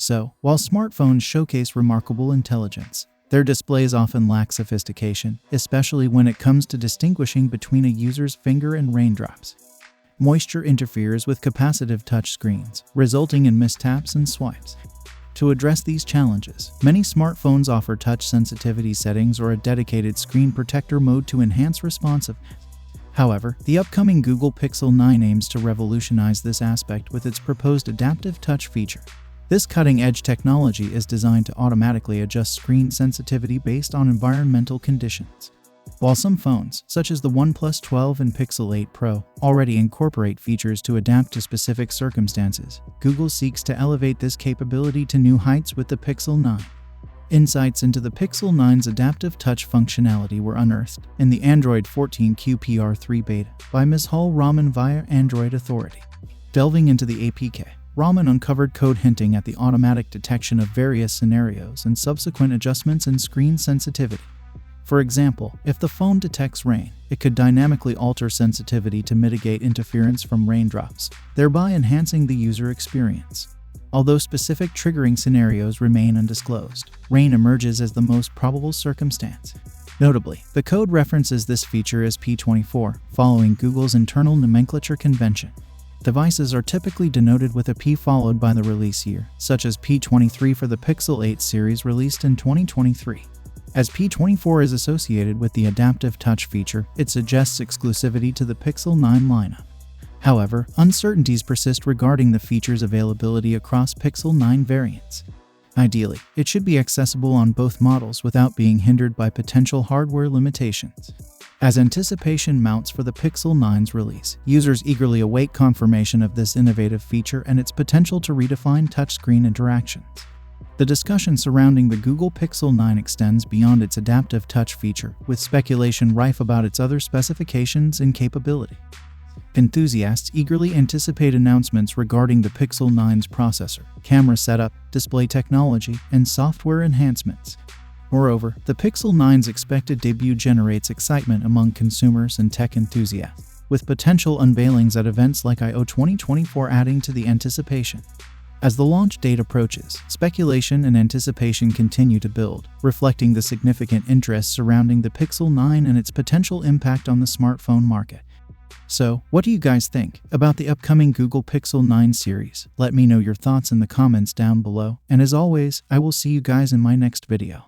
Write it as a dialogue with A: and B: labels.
A: So, while smartphones showcase remarkable intelligence, their displays often lack sophistication, especially when it comes to distinguishing between a user's finger and raindrops. Moisture interferes with capacitive touchscreens, resulting in mistaps and swipes. To address these challenges, many smartphones offer touch sensitivity settings or a dedicated screen protector mode to enhance responsiveness. However, the upcoming Google Pixel 9 aims to revolutionize this aspect with its proposed adaptive touch feature. This cutting-edge technology is designed to automatically adjust screen sensitivity based on environmental conditions. While some phones, such as the OnePlus 12 and Pixel 8 Pro, already incorporate features to adapt to specific circumstances, Google seeks to elevate this capability to new heights with the Pixel 9. Insights into the Pixel 9's adaptive touch functionality were unearthed in the Android 14 QPR3 beta by Ms. Hull Rahman via Android Authority. Delving into the APK, Rahman uncovered code hinting at the automatic detection of various scenarios and subsequent adjustments in screen sensitivity. For example, if the phone detects rain, it could dynamically alter sensitivity to mitigate interference from raindrops, thereby enhancing the user experience. Although specific triggering scenarios remain undisclosed, rain emerges as the most probable circumstance. Notably, the code references this feature as P24, following Google's internal nomenclature convention. Devices are typically denoted with a P followed by the release year, such as P23 for the Pixel 8 series released in 2023. As P24 is associated with the adaptive touch feature, it suggests exclusivity to the Pixel 9 lineup. However, uncertainties persist regarding the feature's availability across Pixel 9 variants. Ideally, it should be accessible on both models without being hindered by potential hardware limitations. As anticipation mounts for the Pixel 9's release, users eagerly await confirmation of this innovative feature and its potential to redefine touchscreen interactions. The discussion surrounding the Google Pixel 9 extends beyond its adaptive touch feature, with speculation rife about its other specifications and capability. Enthusiasts eagerly anticipate announcements regarding the Pixel 9's processor, camera setup, display technology, and software enhancements. Moreover, the Pixel 9's expected debut generates excitement among consumers and tech enthusiasts, with potential unveilings at events like I/O 2024 adding to the anticipation. As the launch date approaches, speculation and anticipation continue to build, reflecting the significant interest surrounding the Pixel 9 and its potential impact on the smartphone market. So, what do you guys think about the upcoming Google Pixel 9 series? Let me know your thoughts in the comments down below, and as always, I will see you guys in my next video.